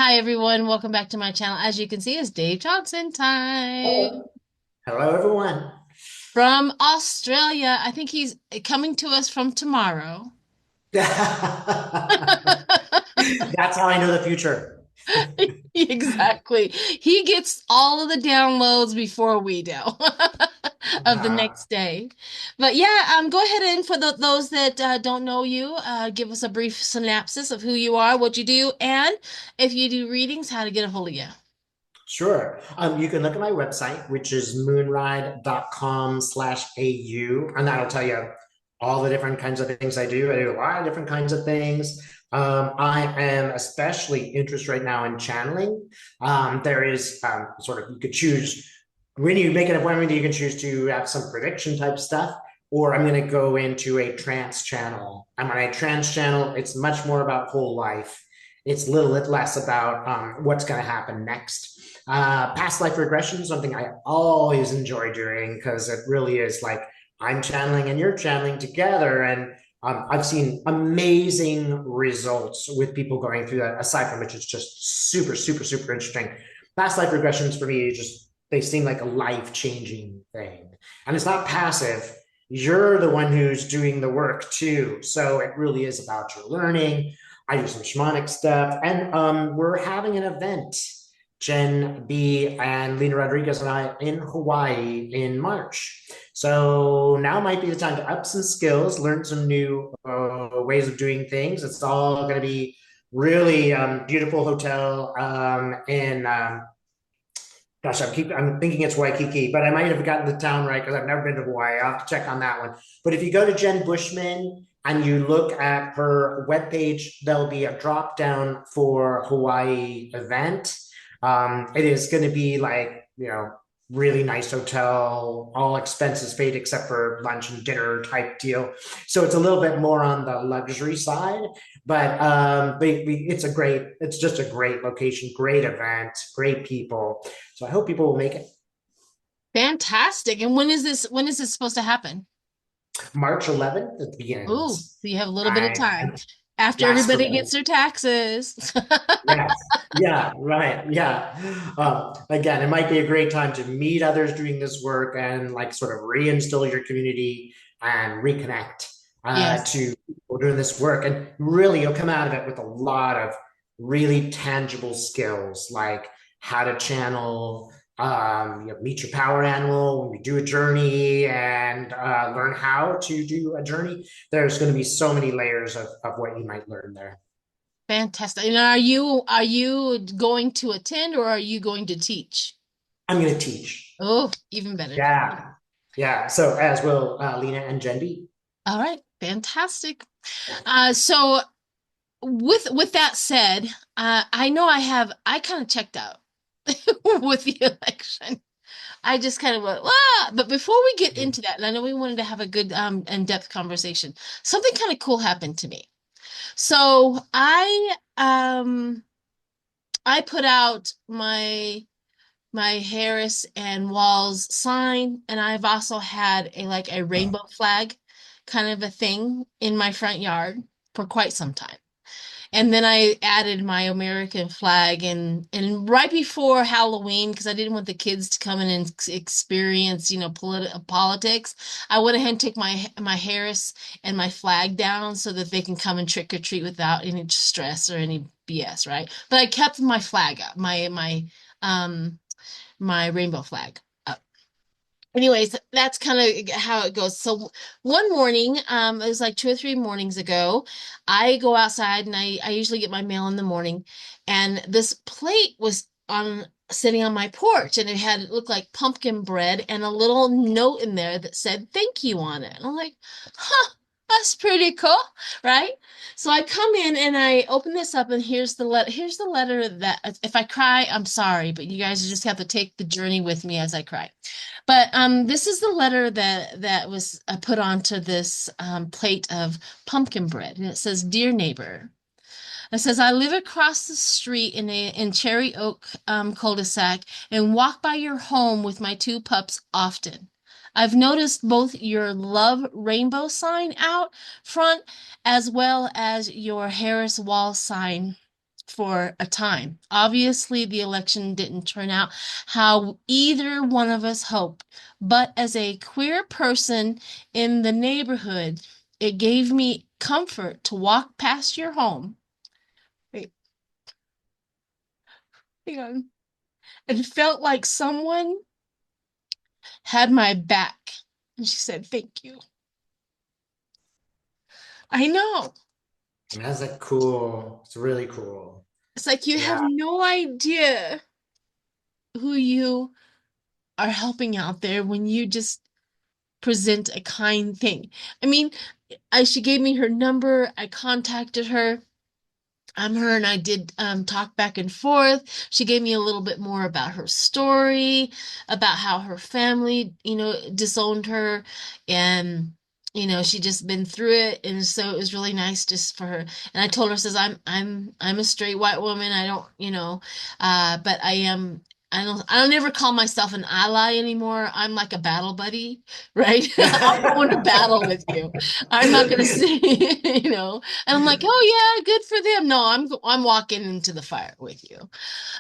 Hi everyone, welcome back to my channel. As you can see, it's Dave Johnson time Hello. Hello, everyone. from Australia. I think he's coming to us from tomorrow. That's how I know the future. Exactly. He gets all of the downloads before we do of the Uh, next day. But yeah, go ahead and for those that don't know you, give us a brief synopsis of who you are, what you do, and if you do readings, how to get a hold of you. sure. You can look at my website, which is moonride.com/AU, and that'll tell you all the different kinds of things I do. I do a lot of different kinds of things. I am especially interested right now in channeling. There is sort of, you could choose when you make an appointment, you can choose to have some prediction type stuff, or I'm going to go into a trance channel. I'm on a trance channel. It's much more about whole life. It's a little bit less about what's going to happen next. Past life regression is something I always enjoy doing because it really is like I'm channeling and you're channeling together. And I've seen amazing results with people going through that, aside from which it's just super, super, super interesting. Past life regressions for me, just they seem like a life-changing thing. And it's not passive. You're the one who's doing the work too. So it really is about your learning. I do some shamanic stuff. And we're having an event, Jen B and Lena Rodriguez and I, in Hawaii in March. So now might be the time to up some skills, learn some new ways of doing things. It's all going to be really beautiful hotel in gosh, I'm thinking it's Waikiki, but I might have gotten the town right because I've never been to Hawaii. I'll have to check on that one. But if you go to Jen Bushman and you look at her webpage, there'll be a drop down for Hawaii event. It is going to be like, really nice hotel, all expenses paid except for lunch and dinner type deal. So it's a little bit more on the luxury side, but it's just a great location, great event, great people. So I hope people will make it. Fantastic. And when is this supposed to happen? March 11th it Oh, so begins. you have a little bit of I time after last for everybody gets their taxes. yes, yeah, right, yeah. Again, it might be a great time to meet others doing this work and like sort of reinstill your community and reconnect Yes. to people doing this work. And really, you'll come out of it with a lot of really tangible skills, like how to channel, meet your power animal when you do a journey, and learn how to do a journey. There's going to be so many layers of what you might learn there. Fantastic. And are you going to attend or are you going to teach? I'm going to teach. Oh, even better. Yeah. Yeah. So as will Lena and Jen B. All right. Fantastic. So with that said, I know I kind of checked out with the election. I just kind of went, ah! But before we get into that, and I know we wanted to have a good in-depth conversation, something kind of cool happened to me. So I put out my Harris and Walls sign, and I've also had a rainbow flag kind of a thing in my front yard for quite some time. And then I added my American flag and right before Halloween, because I didn't want the kids to come in and experience, politics, I went ahead and took my Harris and my flag down so that they can come and trick or treat without any stress or any BS, right? But I kept my flag up, um my rainbow flag up. Anyways, that's kind of how it goes. So one morning, it was like 2 or 3 mornings ago, I go outside and I usually get my mail in the morning, and this plate was on sitting on my porch, and it looked like pumpkin bread and a little note in there that said thank you on it. And I'm like, huh, that's pretty cool, right? So I come in and I open this up, and here's the letter that if I cry, I'm sorry, but you guys just have to take the journey with me as I cry. But this is the letter that was put onto this plate of pumpkin bread, and it says, "Dear neighbor." It says, "I live across the street in Cherry Oak cul-de-sac and walk by your home with my two pups often. I've noticed both your love rainbow sign out front as well as your Harris Wall sign for a time. Obviously, the election didn't turn out how either one of us hoped, but as a queer person in the neighborhood, it gave me comfort to walk past your home. Wait, hang on. It felt like someone had my back. And she said, "Thank you." I know. That's like cool. It's really cool. It's like you Yeah. have no idea who you are helping out there when you just present a kind thing. I mean, she gave me her number. I contacted her. Her and I did talk back and forth. She gave me a little bit more about her story, about how her family, disowned her, and she just been through it, and so it was really nice just for her. And I told her, says I'm a straight white woman. I don't, but I am. I don't ever call myself an ally anymore. I'm like a battle buddy, right? I'll go into battle with you. I'm not gonna say, and I'm like, oh yeah, good for them. No, I'm walking into the fire with you.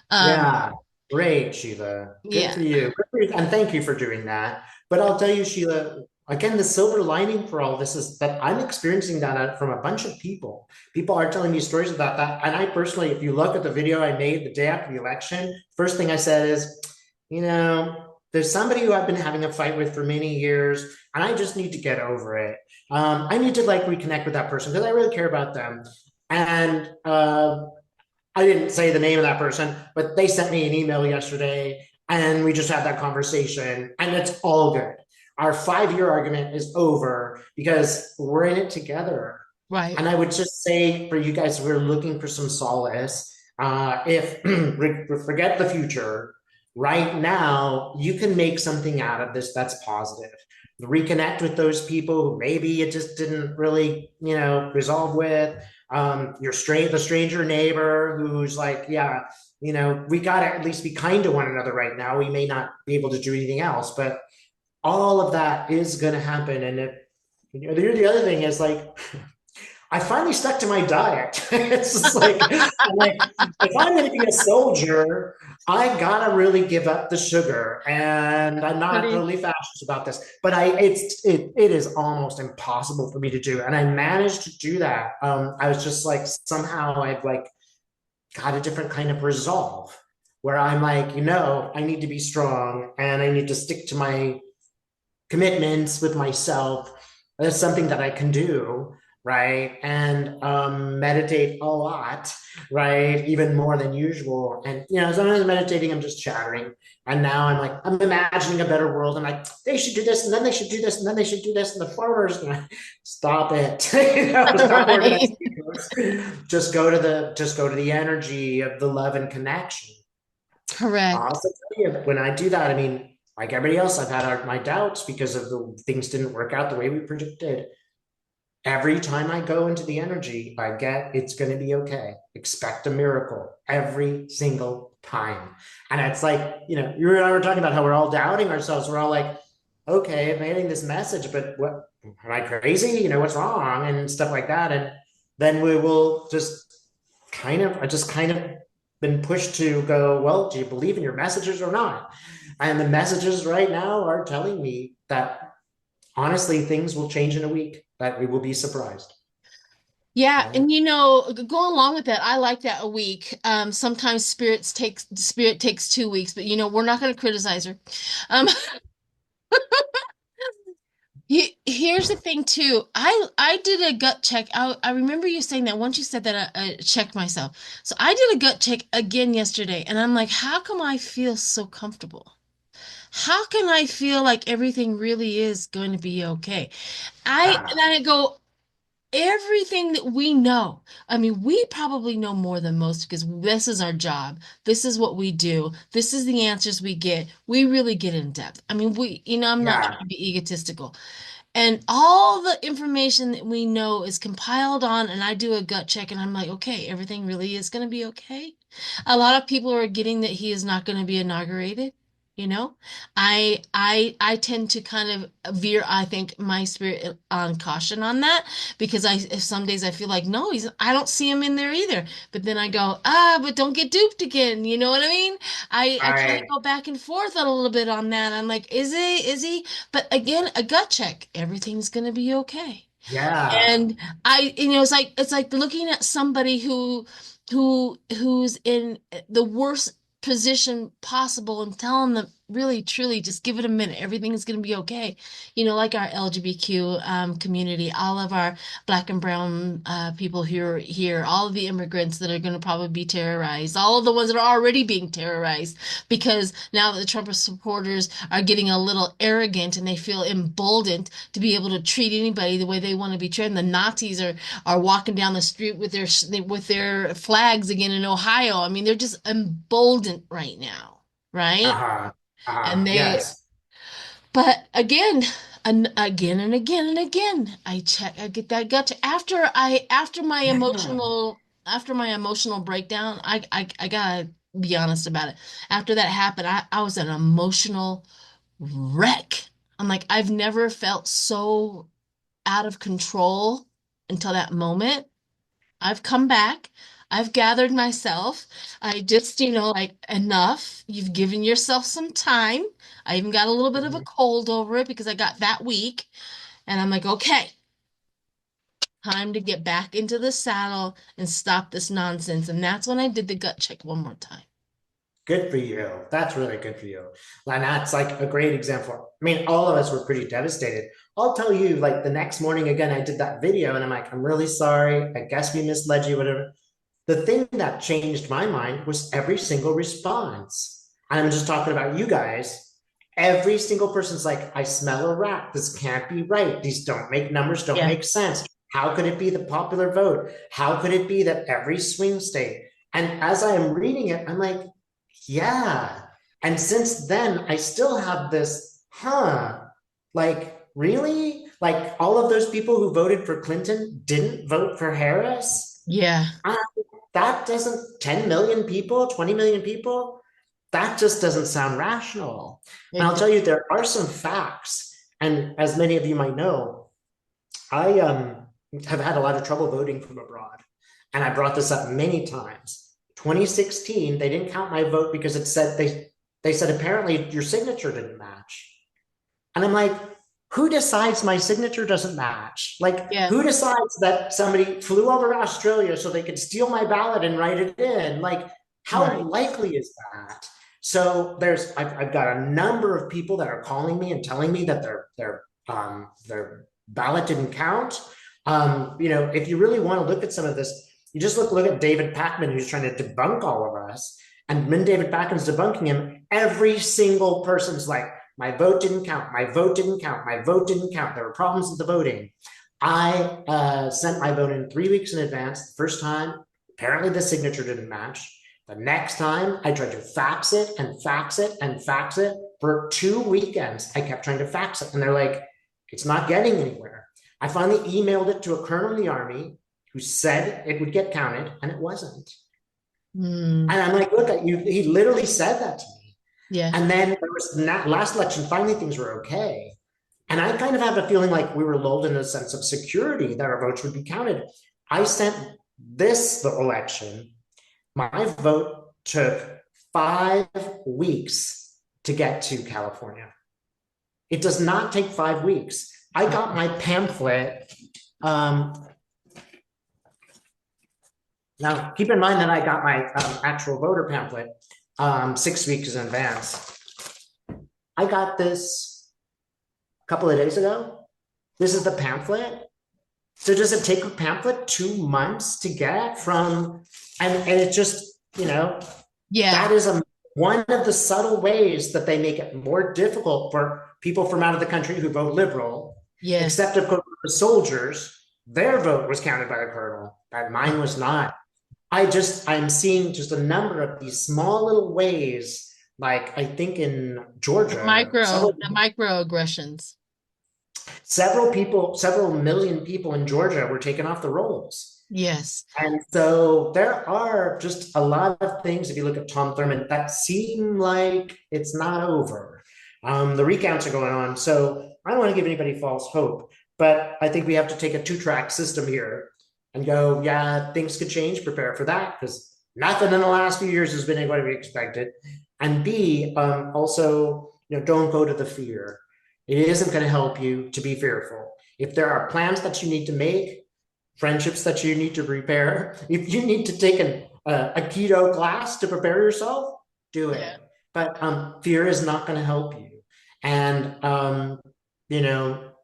Um, Yeah, great, Sheila. Good yeah, for you. Good for you. And thank you for doing that. But I'll tell you, Sheila, again, the silver lining for all this is that I'm experiencing that from a bunch of people. People are telling me stories about that. And I personally, if you look at the video I made the day after the election, first thing I said is, there's somebody who I've been having a fight with for many years, and I just need to get over it. I need to like reconnect with that person because I really care about them. And I didn't say the name of that person, but they sent me an email yesterday and we just had that conversation and it's all good. Our 5 year argument is over because we're in it together. right, And I would just say for you guys, who are looking for some solace, if forget the future, right now, you can make something out of this that's positive. Reconnect with those people who maybe it just didn't really, resolve with the stranger neighbor who's like, yeah, we got to at least be kind to one another right now. We may not be able to do anything else, but all of that is going to happen. And the other thing is like, I finally stuck to my diet. It's just like, if I'm going to be a soldier, I gotta really give up the sugar. And I'm not honey. totally fascist about this, but it is almost impossible for me to do. And I managed to do that. I was just like somehow I've like got a different kind of resolve where I'm like, I need to be strong and I need to stick to my commitments with myself. That's something that I can do, right? And meditate a lot, right? Even more than usual. And sometimes meditating, I'm just chattering. And now I'm imagining a better world. I'm like, they should do this, and then they should do this, and then they should do this, and the farmers, stop it, stop Right, organizing. Just go to the energy of the love and connection. I'll correct. also tell you, when I do that, I mean, like everybody else, I've had my doubts because of the things didn't work out the way we predicted. Every time I go into the energy, I get it's going to be okay. Expect a miracle every single time. And it's like, you and I were talking about how we're all doubting ourselves. We're all like, okay, I'm getting this message, but what am I crazy? What's wrong and stuff like that. And then we will I just kind of been pushed to go, well, do you believe in your messages or not? And the messages right now are telling me that honestly, things will change in a week, that we will be surprised. Yeah, Right? and go along with that. I like that a week. Sometimes spirit takes 2 weeks, but we're not going to criticize her. Um, here's the thing too. I did a gut check. I remember you saying that once you said that I checked myself. So I did a gut check again yesterday, and I'm like, how come I feel so comfortable? How can I feel like everything really is going to be okay? And Yeah. I go, everything that we know. I mean, we probably know more than most because this is our job. This is what we do. This is the answers we get. We really get in depth. I mean, I'm not trying Yeah. to be egotistical. And all the information that we know is compiled on, and I do a gut check, and I'm like, okay, everything really is going to be okay. A lot of people are getting that he is not going to be inaugurated. you know. I tend to kind of veer, I think, my spirit on caution on that, because if some days I feel like no, I don't see him in there either, but then I go, but don't get duped again, you know what I mean? I kind of I go back and forth a little bit on that. I'm like, is he? But again, a gut check, everything's gonna be okay. yeah. And it's like looking at somebody who's in the worst position possible and telling them really truly just give it a minute, everything is going to be okay. Like our LGBTQ community, all of our black and brown people who are here, all of the immigrants that are going to probably be terrorized, all of the ones that are already being terrorized because now that the Trump supporters are getting a little arrogant and they feel emboldened to be able to treat anybody the way they want to be treated. And the Nazis are walking down the street with their flags again in Ohio. I mean, they're just emboldened right now, right? Uh-huh. And Yes. but again, and again and again and again, I get that gut Yeah. after my emotional breakdown. I gotta be honest about it. After that happened, I was an emotional wreck. I'm like, I've never felt so out of control until that moment. I've come back. I've gathered myself. I just, like enough. You've given yourself some time. I even got a little bit of a Mhm. cold over it because I got that week. And I'm like, okay, time to get back into the saddle and stop this nonsense. And that's when I did the gut check one more time. Good for you. That's really good for you. And that's like a great example. I mean, all of us were pretty devastated. I'll tell you, like the next morning again, I did that video and I'm like, I'm really sorry. I guess we misled you, whatever. The thing that changed my mind was every single response. And I'm just talking about you guys. Every single person's like, I smell a rat. This can't be right. These don't make numbers, don't Yeah. make sense. How could it be the popular vote? How could it be that every swing state? And as I am reading it, I'm like, yeah. And since then, I still have this, like, really? Like, all of those people who voted for Clinton didn't vote for Harris? Yeah. Uh, that doesn't, 10 million people, 20 million people, that just doesn't sound rational. And I'll It, tell you, there are some facts. And as many of you might know, I have had a lot of trouble voting from abroad. And I brought this up many times. 2016, they didn't count my vote because it said they said apparently your signature didn't match. And I'm like, who decides my signature doesn't match? Like, yeah. who decides that somebody flew over to Australia so they could steal my ballot and write it in? Like, how Right. likely is that? So I've got a number of people that are calling me and telling me that their ballot didn't count. If you really want to look at some of this, you just look at David Pakman, who's trying to debunk all of us. And when David Pakman's debunking him, every single person's like, my vote didn't count. My vote didn't count. My vote didn't count. There were problems with the voting. I sent my vote in 3 weeks in advance. The first time, apparently the signature didn't match. The next time, I tried to fax it and fax it and fax it. For 2 weekends, I kept trying to fax it. And they're like, it's not getting anywhere. I finally emailed it to a colonel in the army who said it would get counted, and it wasn't. Mm, And I'm like, look, he literally said that to me. yeah. And then there was that last election, finally things were okay. And I kind of have a feeling like we were lulled in a sense of security that our votes would be counted. I sent the election, my vote took 5 weeks to get to California. It does not take 5 weeks. I got my pamphlet. Now, keep in mind that I got my actual voter pamphlet 6 weeks in advance. I got this a couple of days ago. This is the pamphlet. So does it take a pamphlet 2 months to get from, and it's just, Yeah. that is one of the subtle ways that they make it more difficult for people from out of the country who vote liberal, Yes. except of course the soldiers, their vote was counted by the colonel, but mine was not. I'm seeing just a number of these small little ways, like I think in Georgia, The microaggressions. several million people in Georgia were taken off the rolls. Yes. And so there are just a lot of things, if you look at Tom Thurman, that seem like it's not over. The recounts are going on. So I don't want to give anybody false hope, but I think we have to take a two-track system here and go, yeah, things could change, prepare for that, because nothing in the last few years has been what we expected. And B, also, don't go to the fear. It isn't going to help you to be fearful. If there are plans that you need to make, friendships that you need to repair. If you need to take a keto class to prepare yourself, do Yeah. it. But fear is not going to help you. And,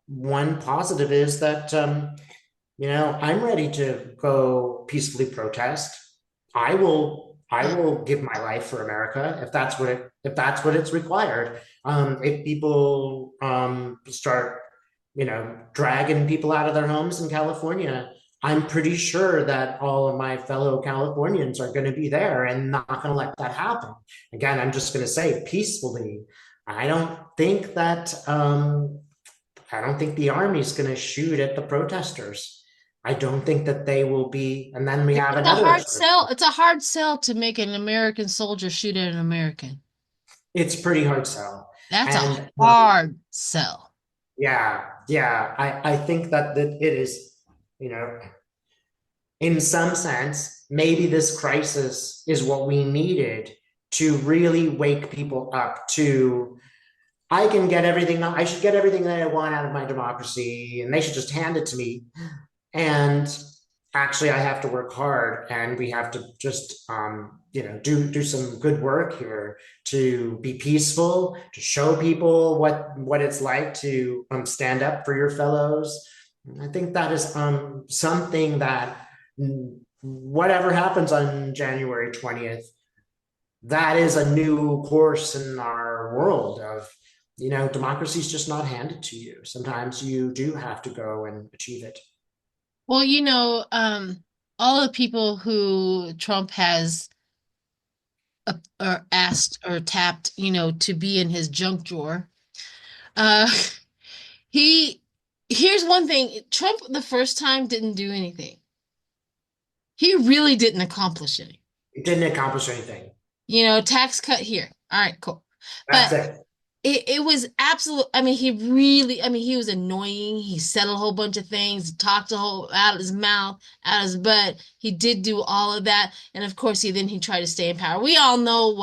one positive is that, I'm ready to go peacefully protest. I will give my life for America if that's what it's required. If people start dragging people out of their homes in California, I'm pretty sure that all of my fellow Californians are going to be there and not going to let that happen. Again, I'm just going to say peacefully. I don't think that I don't think the army's going to shoot at the protesters. I don't think that they will be. And then we have It's a another hard sort of, sell. It's a hard sell to make an American soldier shoot at an American. it's pretty hard sell. That's a And hard sell. yeah, I think that it is, you know, in some sense, maybe this crisis is what we needed to really wake people up to I should get everything that I want out of my democracy, and they should just hand it to me. And actually, I have to work hard, and we have to just, do some good work here to be peaceful, to show people what it's like to stand up for your fellows. I think that is something that whatever happens on January 20th, that is a new course in our world of, democracy is just not handed to you. Sometimes you do have to go and achieve it. Well, all the people who Trump has or asked or tapped, to be in his junk drawer. Uh, he Here's one thing. Trump the first time didn't do anything. He really didn't accomplish anything. It didn't accomplish anything. Tax cut here. All right, cool. That's But it. it was absolute. I mean, he was annoying. He said a whole bunch of things, talked a whole out of his mouth, out of his butt. He did do all of that. And of course, he tried to stay in power. We all know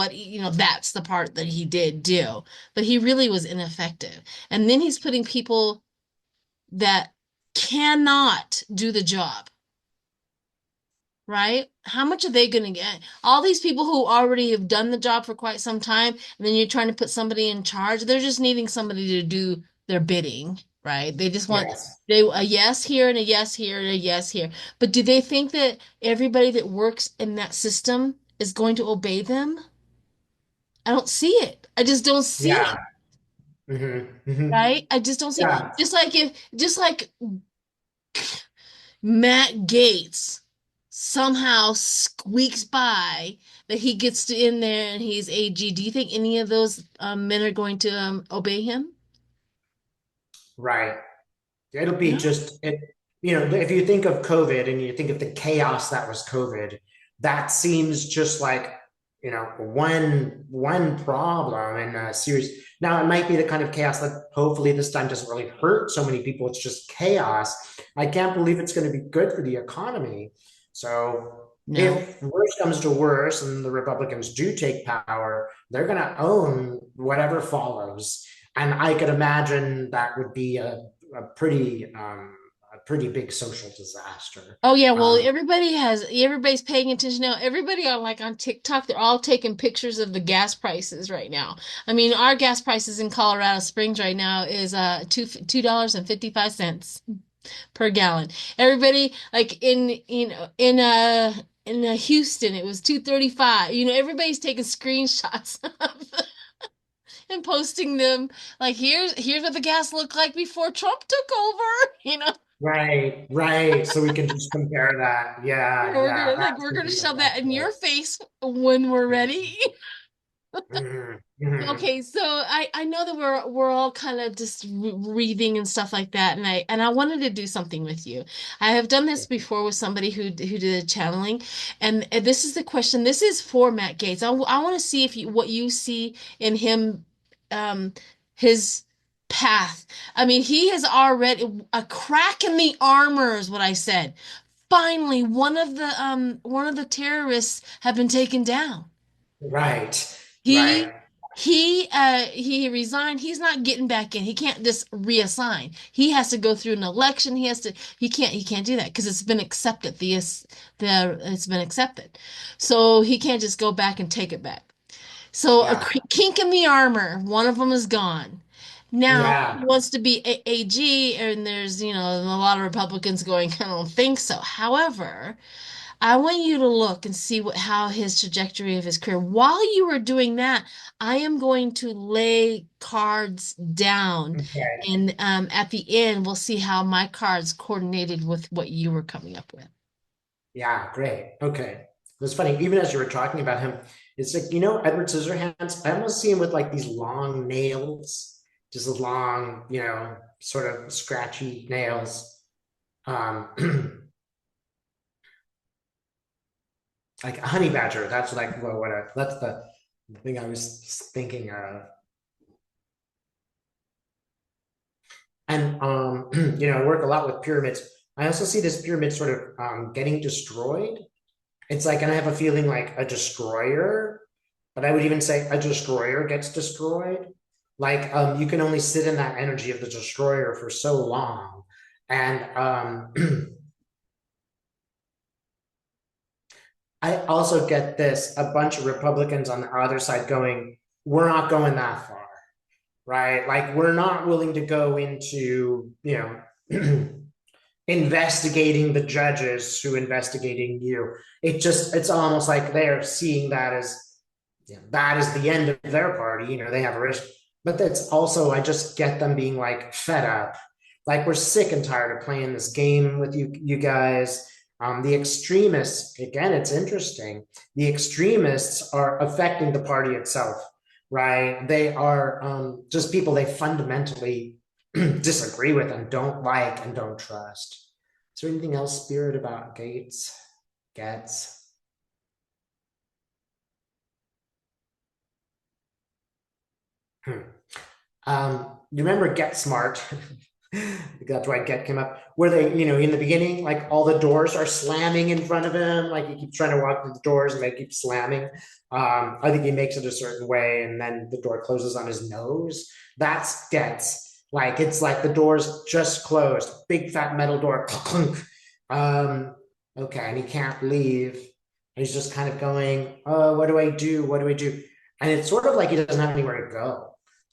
that's the part that he did do, but he really was ineffective. And then he's putting people that cannot do the job, right? How much are they going to get? All these people who already have done the job for quite some time, and then you're trying to put somebody in charge, they're just needing somebody to do their bidding, right? They just want Yes. a yes here and a yes here and a yes here. But do they think that everybody that works in that system is going to obey them? I don't see it. I just don't see Yeah. it, Hmm. right? I just don't see it. Yeah. Just like Matt Gates somehow squeaks by that he gets to in there and he's AG. Do you think any of those men are going to obey him? Right. It'll be No. just it, if you think of COVID and you think of the chaos that was COVID, that seems just like, one problem in a series. Now it might be the kind of chaos that hopefully this time doesn't really hurt so many people. It's just chaos. I can't believe it's going to be good for the economy. So No. if worse comes to worse and the Republicans do take power, they're going to own whatever follows. And I could imagine that would be a pretty big social disaster. Oh yeah, well Um, everybody's paying attention now. Everybody on TikTok, they're all taking pictures of the gas prices right now. I mean, our gas prices in Colorado Springs right now is $2.55 per gallon. Everybody like in Houston it was 2.35. Everybody's taking screenshots and posting them like here's what the gas looked like before Trump took over. right. So we can just compare that. Yeah, We're yeah, gonna that's we're gonna gonna be shove that in your effective. face when we're ready. Mhm. Mhm. Okay, so I know that we're all kind of just breathing and stuff like that, and I wanted to do something with you. I have done this before with somebody who did a channeling, and this is the question. This is for Matt Gates. I want to see if you what you see in him, um, his path. I mean, he has already a crack in the armor is what I said. Finally, one of the terrorists have been taken down. Right. He Right. he resigned. He's not getting back in. He can't just reassign. He has to go through an election. He can't do that because it's been accepted. The it's been accepted. So he can't just go back and take it back. So a Yeah. kink in the armor, one of them is gone. Now he Yeah. wants to be AG, and there's, a lot of Republicans going, I don't think so. However, I want you to look and see how his trajectory of his career. While you are doing that, I am going to lay cards down, Okay. and at the end, we'll see how my cards coordinated with what you were coming up with. Yeah. Great. Okay. It's funny. Even as you were talking about him, it's like, Edward Scissorhands. I almost see him with like these long nails, just long, sort of scratchy nails. Um, like a honey badger. That's like that's the thing I was thinking of. And I work a lot with pyramids. I also see this pyramid sort of getting destroyed. It's like, and I have a feeling like a destroyer, but I would even say a destroyer gets destroyed. Like you can only sit in that energy of the destroyer for so long. And I also get this a bunch of Republicans on the other side going, we're not going that far, right? Like we're not willing to go into, investigating the judges who investigating you. It's almost like they're seeing that as that is the end of their party. They have a risk, but that's also I just get them being like fed up, like we're sick and tired of playing this game with you guys. The extremists, again, it's interesting. The extremists are affecting the party itself, right? They are just people they fundamentally disagree with and don't like and don't trust. Is there anything else, Spirit, about Gates? Getz? Hmm. You remember Get Smart? That's why Get came up. Where they, in the beginning, like all the doors are slamming in front of him. Like he keeps trying to walk through the doors and they keep slamming. I think he makes it a certain way and then the door closes on his nose. That's Gets. Like it's like the door's just closed. Big fat metal door. um, okay, and he can't leave. He's just kind of going, oh, what do I do? What do I do? And it's sort of like he doesn't have anywhere to go.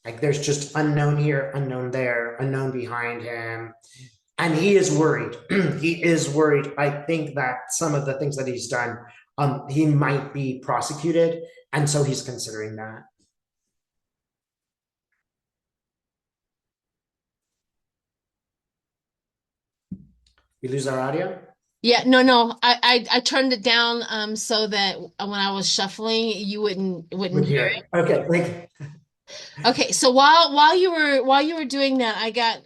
Like there's just unknown here, unknown there, unknown behind him. And he is worried. He is worried. I think that some of the things that he's done, he might be prosecuted. And so he's considering that. We lose our audio? Yeah, no. I turned it down so that when I was shuffling, you wouldn't Would hear hear it. it. Okay, like, Okay, so while you were doing that, I got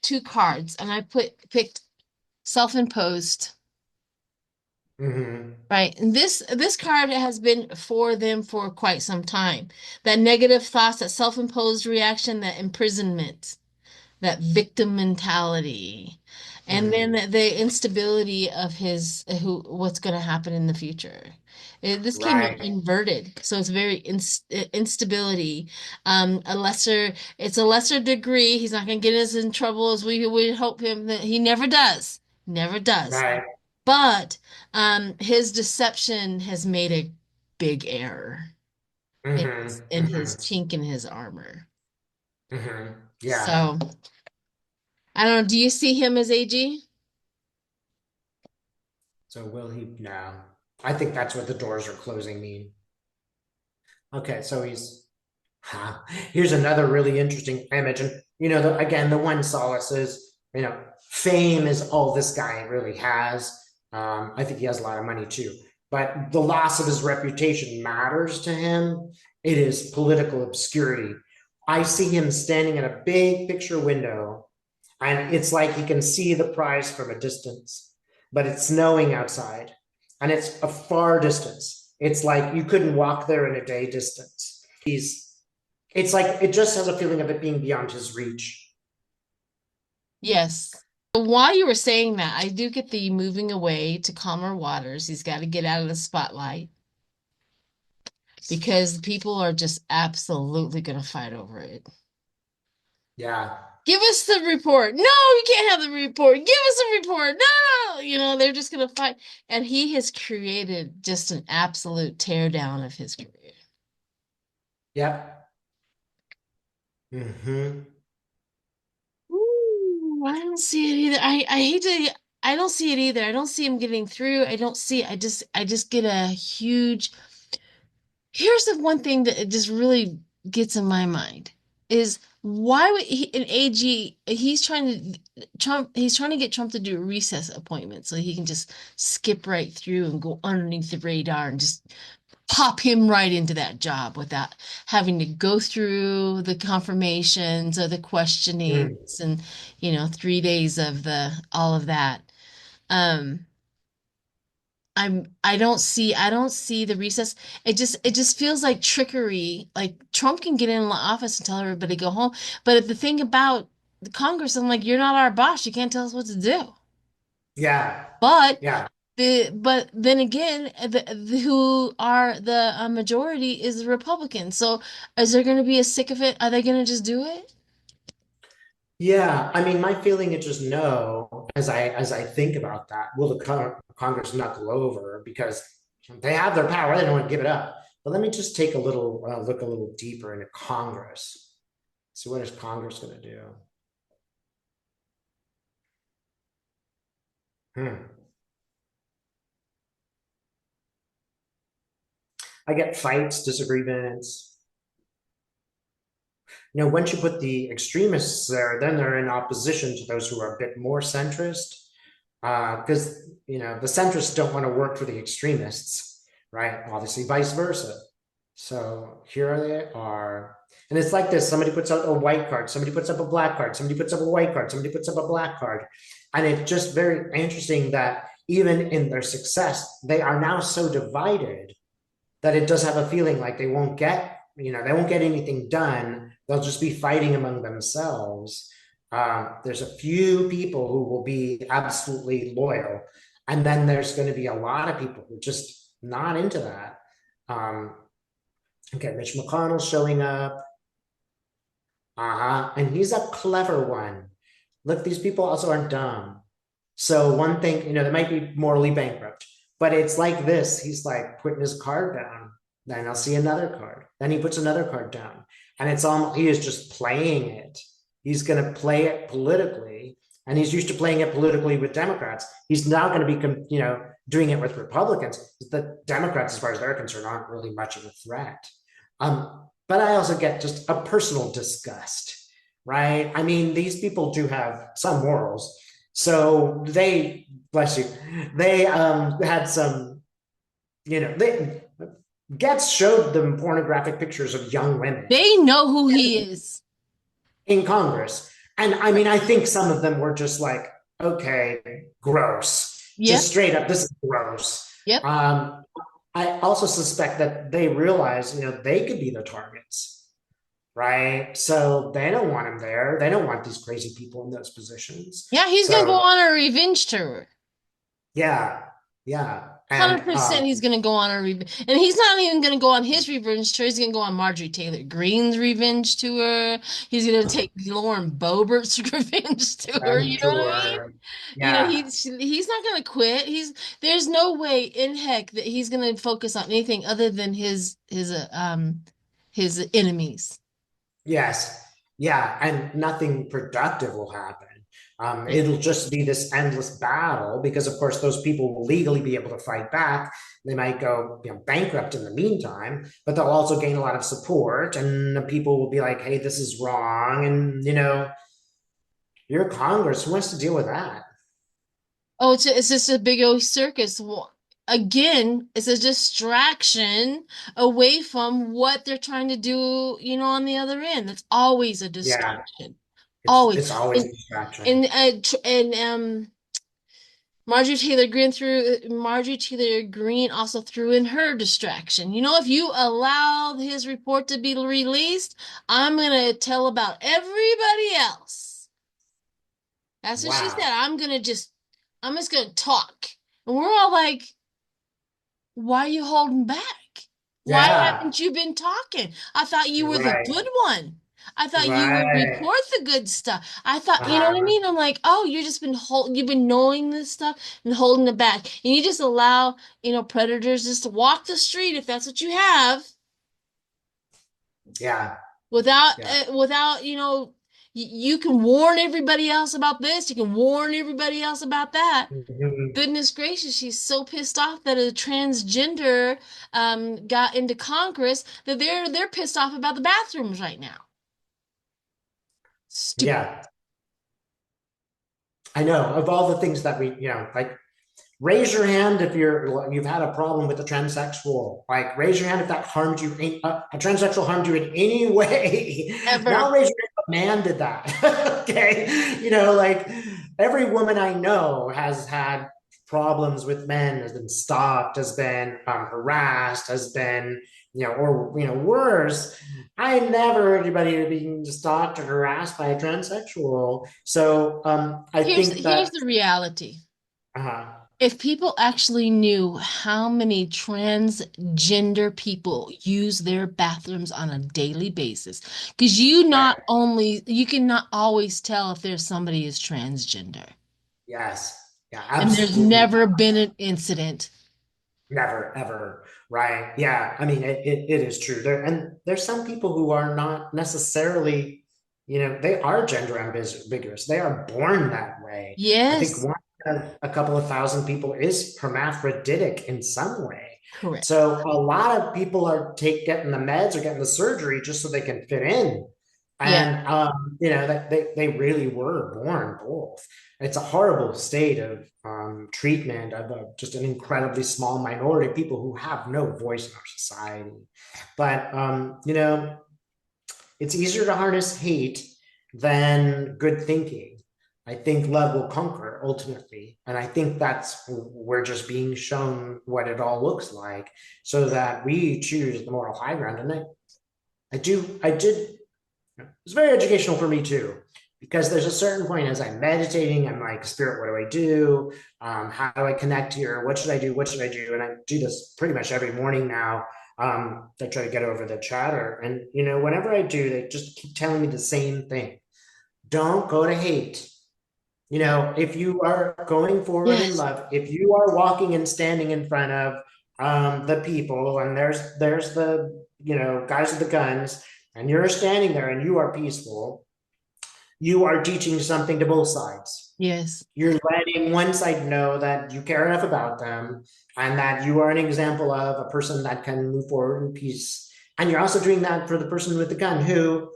two cards and I picked self-imposed. mm-hmm, Right. And this card has been for them for quite some time. That negative thoughts, that self-imposed reaction, that imprisonment, that victim mentality, and then mm-hmm. the instability of his what's going to happen in the future. This came out Right, inverted, so it's very instability. It's a lesser degree. He's not going to get us in trouble as we would hope him that he never does, never does. right. But his deception has made a big error Mm-hmm, in his mm-hmm, chink in his armor. mm-hmm. Yeah. So I don't know. Do you see him as AG? So will he? No. I think that's what the doors are closing mean. Okay, so huh. Here's another really interesting image. And, again, the one solace is, fame is all this guy really has. I think he has a lot of money too. But the loss of his reputation matters to him. It is political obscurity. I see him standing at a big picture window, and it's like he can see the prize from a distance, but it's snowing outside, and it's a far distance. It's like you couldn't walk there in a day distance. It's like it just has a feeling of it being beyond his reach. Yes. But while you were saying that, I do get the moving away to calmer waters. He's got to get out of the spotlight because people are just absolutely going to fight over it. Yeah. Give us the report. No, you can't have the report. Give us a report. No, they're just going to fight. And he has created just an absolute tear down of his career. Yep. Hmm. Ooh, I don't see it either. I hate to I don't see it either. I don't see him getting through. I don't see I just get a huge here's the one thing that it just really gets in my mind is why would an AG he's trying to get Trump to do a recess appointment so he can just skip right through and go underneath the radar and just pop him right into that job without having to go through the confirmations or the questionings Mm. and 3 days of the all of that. Um, I don't see the recess. It just feels like trickery. Like Trump can get in the office and tell everybody to go home, but the thing about the Congress, I'm like, you're not our boss. You can't tell us what to do. Yeah. But Yeah. but then again, who are the majority is the Republicans. So is there going to be a sick of it? Are they going to just do it? Yeah, I mean, my feeling is just no. As I think about that, will the Congress knuckle over because they have their power? They don't want to give it up. But let me just take a little look a little deeper into Congress. So what is Congress going to do? Hmm. I get fights, disagreements. Once you put the extremists there, then they're in opposition to those who are a bit more centrist. Because the centrists don't want to work for the extremists, right? Obviously, vice versa. So here they are, and it's like this: somebody puts out a white card, somebody puts up a black card, somebody puts up a white card, somebody puts up a black card, and it's just very interesting that even in their success, they are now so divided that it does have a feeling like they won't get anything done. They'll just be fighting among themselves. There's a few people who will be absolutely loyal, and then there's going to be a lot of people who are just not into that. Um, okay, Mitch McConnell showing up, and he's a clever one. Look, these people also aren't dumb. So one thing, they might be morally bankrupt, but it's like this. He's like putting his card down. Then I'll see another card. Then he puts another card down. And he is just playing it. He's going to play it politically. And he's used to playing it politically with Democrats. He's now going to be, doing it with Republicans. The Democrats, as far as they're concerned, aren't really much of a threat. But I also get just a personal disgust, right? I mean, these people do have some morals, so they, bless you, they had some, they Getz showed them pornographic pictures of young women They know who he is. in Congress. And I mean, I think some of them were just like, okay, gross. Yep. Just straight up, this is gross. Yep. Um, I also suspect that they realize, they could be the targets, right? So they don't want him there. They don't want these crazy people in those positions. Yeah, he's gonna go So on a revenge tour. yeah, yeah. And 100% he's gonna go on a revenge. And he's not even gonna go on his revenge tour. He's gonna go on Marjorie Taylor Greene's revenge tour. He's gonna take Lauren Boebert's revenge tour. I'm You know what I mean? sure. Yeah. He's not gonna quit. There's no way in heck that he's gonna focus on anything other than his enemies. Yes. Yeah. And nothing productive will happen. Yeah. It'll just be this endless battle because, of course, those people will legally be able to fight back. They might go, bankrupt in the meantime, but they'll also gain a lot of support, and the people will be like, "Hey, this is wrong," and you're Congress. Who wants to deal with that? Oh, it's just a big old circus. again, it's a distraction away from what they're trying to do, on the other end. That's always a Yeah, distraction. it's Always. it's always And a distraction. and Marjorie Taylor Greene also threw in her distraction. If you allow his report to be released, I'm gonna tell about everybody else. That's what she said. Wow. I'm just gonna talk. And we're all like, why are you holding back? Why Yeah. haven't you been talking? I thought you were the Right. good one. I thought you would Right. report the good stuff. I thought, you know what I Uh-huh. mean? I'm like, oh, you've been knowing this stuff and holding it back. And you just allow, predators just to walk the street if that's what you have Yeah. without Yeah. you can warn everybody else about this, you can warn everybody else about that. Mhm. Goodness gracious, she's so pissed off that a transgender got into Congress that they're pissed off about the bathrooms right now. Stupid. Yeah. I know of all the things that like raise your hand if you've had a problem with a transsexual. Like raise your hand if that harmed you, a transsexual harmed you in any way. Ever. Now raise your hand if a man did that. Okay. Like every woman I know has had problems with men, has been stalked, has been harassed, has been, or worse. I never heard anybody being stalked or harassed by a transsexual. So I Here's think here's that the reality. uh, If people actually knew how many transgender people use their bathrooms on a daily basis, because you cannot always tell if there's somebody is transgender. yes. Yeah, And there's absolutely. never been an incident. Never, ever. Right. Yeah. I mean, it is true. There's some people who are not necessarily, they are gender ambiguous. They are born that way. I think Yes, one a couple of thousand people is hermaphroditic in some way. correct. So a lot of people are getting the meds or getting the surgery just so they can fit in. Yeah. And that they really were born both. It's a horrible state of treatment of just an incredibly small minority of people who have no voice in our society. But it's easier to harness hate than good thinking. I think love will conquer ultimately, and I think that's we're just being shown what it all looks like, so that we choose the moral high ground. And I did it's very educational for me too, because there's a certain point as I'm meditating, I'm like, Spirit, what do I do? How do I connect here? What should I do? What should I do? And I do this pretty much every morning now. I try to get over the chatter. And, whenever I do, they just keep telling me the same thing. Don't go to hate. If you are going forward in Yes. love, if you are walking and standing in front of the people, and there's the guys with the guns, and you're standing there and you are peaceful, you are teaching something to both sides. Yes. You're letting one side know that you care enough about them and that you are an example of a person that can move forward in peace. And you're also doing that for the person with the gun who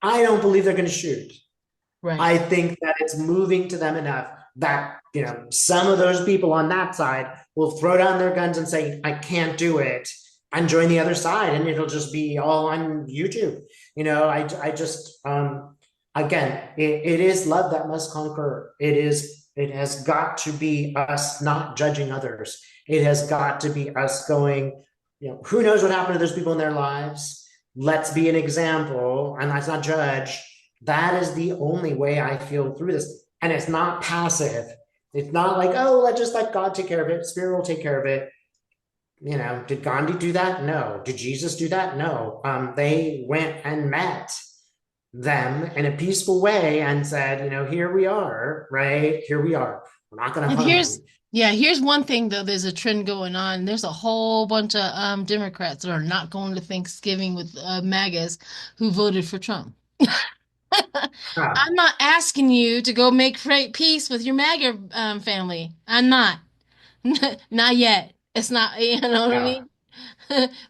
I don't believe they're going to shoot. Right. I think that it's moving to them enough that, some of those people on that side will throw down their guns and say, I can't do it, and join the other side. And it'll just be all on YouTube. I just, again, it is love that must conquer. It has got to be us not judging others. It has got to be us going, who knows what happened to those people in their lives? Let's be an example and let's not judge. That is the only way I feel through this. And it's not passive. It's not like, oh, let's just let God take care of it. Spirit will take care of it. Did Gandhi do that? No. Did Jesus do that? No. They went and met them in a peaceful way and said, here we are, right? Here we are. We're not going to And harm here's you. yeah, here's one thing though, there's a trend going on. There's a whole bunch of Democrats that are not going to Thanksgiving with MAGAs who voted for Trump. Ah, I'm not asking you to go make peace with your MAGA family. I'm not. Not yet. It's not, you know what I no, mean?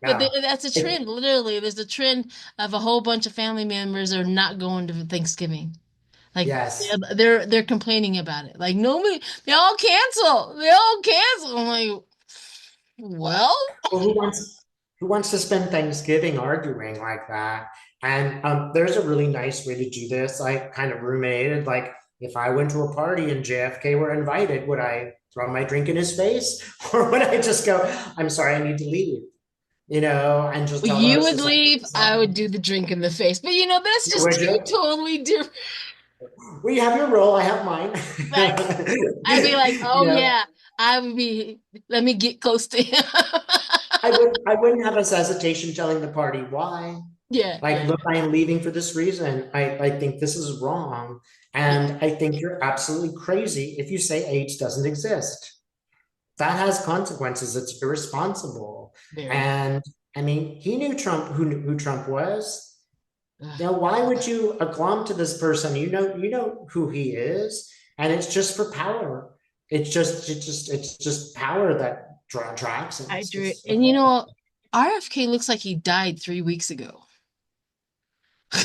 But no. that's a It, trend. Literally, there's a trend of a whole bunch of family members are not going to Thanksgiving. Like Yes. they're complaining about it. Like nobody, they all cancel. They all cancel. I'm like, well, Well, who wants to spend Thanksgiving arguing like that? And there's a really nice way to do this. I kind of ruminated, like, if I went to a party and JFK were invited, would I throw my drink in his face, or would I just go, "I'm sorry, I need to leave," and just tell the you would hostess, like, leave. I would do the drink in the face. But that's just "Would two you? totally different. Well, you have your role, I have mine." Like, I'd be like, you oh know, yeah, I would be. Let me get close to him. I wouldn't have a hesitation telling the party why. Yeah, Like, yeah, look, I am leaving for this reason. I think this is wrong. yeah. And I think you're absolutely crazy if you say AIDS doesn't exist. That has consequences. It's irresponsible. Very. And I mean, he knew Trump, who Trump was. Ugh, Why would you glom to this person? You know who he is, and it's just for power. It's just power that drives him. I It's, drew. it's And RFK looks like he died 3 weeks ago.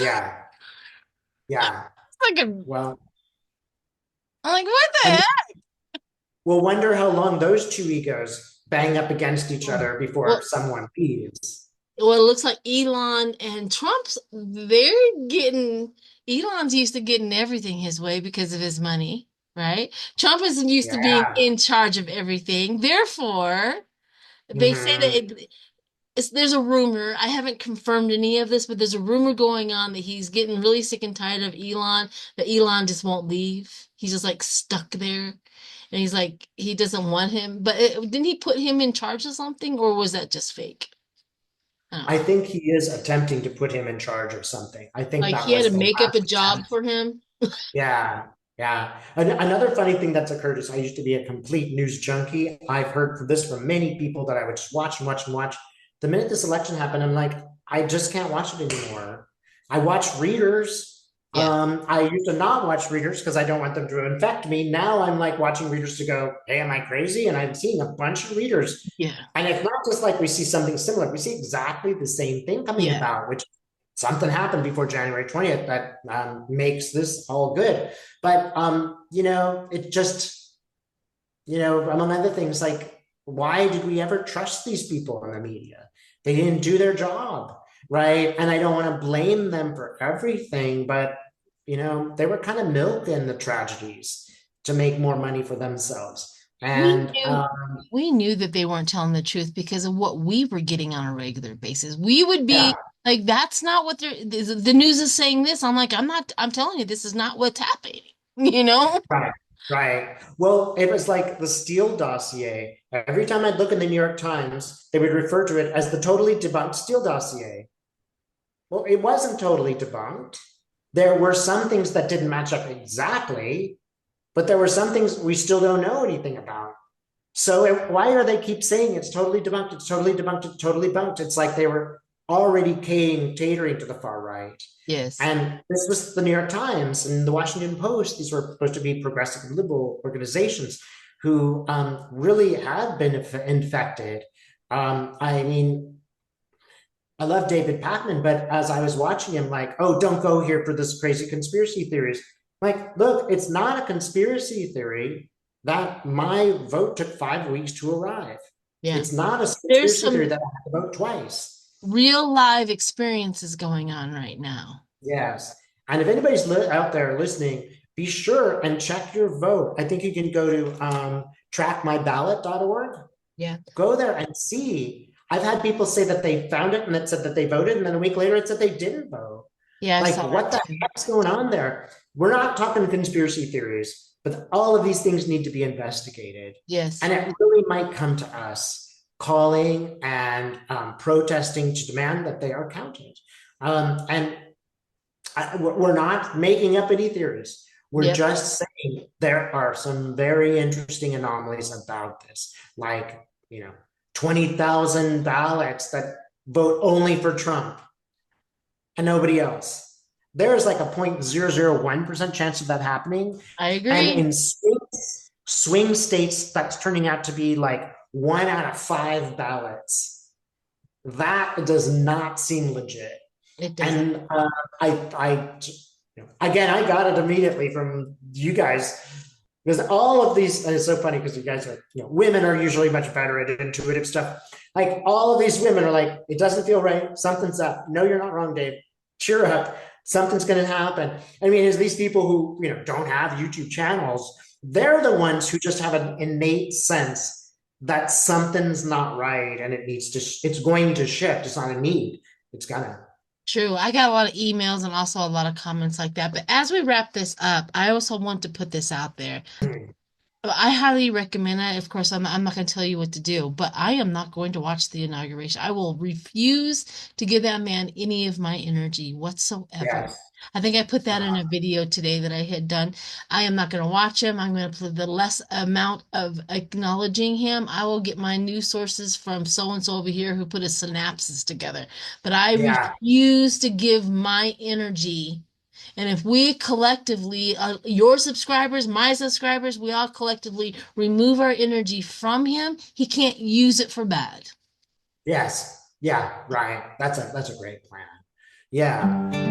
yeah, yeah. It's like a. Well, I'm like, what the and heck? we'll wonder how long those two egos bang up against each Oh. other before Well, someone leaves. Well, it looks like Elon and Elon's used to getting everything his way because of his money, right? Trump isn't used to being Yeah. in charge of everything. Therefore, they say that Hmm. there's a rumor. I haven't confirmed any of this, but there's a rumor going on that he's getting really sick and tired of Elon, that Elon just won't leave. He's just like stuck there. And he's like, he doesn't want him. But didn't he put him in charge of something, or was that just fake? I don't I know. think he is attempting to put him in charge of something. I think Like that he had to was the make up a last job attempt. for him. Yeah, yeah. Another funny thing that's occurred is I used to be a complete news junkie. I've heard this from many people that I would just watch and watch and watch. The minute this election happened, I'm like, I just can't watch it anymore. I watch readers. Yeah, I used to not watch readers because I don't want them to infect me. Now I'm like watching readers to go, hey, am I crazy? And I'm seeing a bunch of readers. yeah, And it's not just like we see something similar, we see exactly the same thing coming yeah. about, which something happened before January 20th that makes this all good. But, it just, among other things, like, why did we ever trust these people in the media? They didn't do their job, right? And I don't want to blame them for everything, but, they were kind of milking the tragedies to make more money for themselves. We And knew we knew that they weren't telling the truth because of what we were getting on a regular basis. We would be yeah, like, that's not what the news is saying this. I'm like, I'm telling you, this is not what's happening, you know? right, right. Well, it was like the Steele dossier. Every time I'd look in the New York Times, they would refer to it as the totally debunked Steele dossier. Well, it wasn't totally debunked. There were some things that didn't match up exactly, but there were some things we still don't know anything about. So why are they keep saying it's totally debunked? It's totally debunked. It's totally debunked. It's like they were already catering to the far right. Yes. And this was the New York Times and the Washington Post. These were supposed to be progressive liberal organizations who really had been infected. I mean, I love David Pakman, but as I was watching him, like, oh, don't go here for this crazy conspiracy theories. Like, look, it's not a conspiracy theory that my vote took 5 weeks to arrive. Yeah. It's not a There's conspiracy theory some that I had to vote twice. real live experiences going on right now. Yes. And if anybody's out there listening, be sure and check your vote. I think you can go to trackmyballot.org. Yeah. Go there and see. I've had people say that they found it and it said that they voted, and then a week later it said they didn't vote. Yeah, I Like, saw what that the too. heck's going on there? We're not talking conspiracy theories, but all of these things need to be investigated. Yes. And it really might come to us calling and protesting to demand that they are counted. And we're not making up any theories. We're Yep. just saying there are some very interesting anomalies about this, like, 20,000 ballots that vote only for Trump and nobody else. There's like a 0.001% chance of that happening. I And agree. in swing states, that's turning out to be like 1 out of 5 ballots. That does not seem legit. It doesn't. And I again, I got it immediately from you guys because all of these, and it's so funny because you guys are, women are usually much better at intuitive stuff. Like all of these women are like, it doesn't feel right. Something's up. No, you're not wrong, Dave. Cheer up. Something's going to happen. I mean, is these people who, don't have YouTube channels, they're the ones who just have an innate sense that something's not right and it's going to shift. It's not a need. It's gonna. True. I got a lot of emails and also a lot of comments like that. But as we wrap this up, I also want to put this out there. I highly recommend it. Of course, I'm not going to tell you what to do, but I am not going to watch the inauguration. I will refuse to give that man any of my energy whatsoever. Yes. I think I put that in Uh, a video today that I had done. I am not going to watch him. I'm going to put the less amount of acknowledging him. I will get my news sources from so and so over here who put his synapses together. But I yeah. refuse to give my energy, and if we collectively, your subscribers, my subscribers, we all collectively remove our energy from him, he can't use it for bad. Yes. Yeah. Right. That's a great plan. Yeah.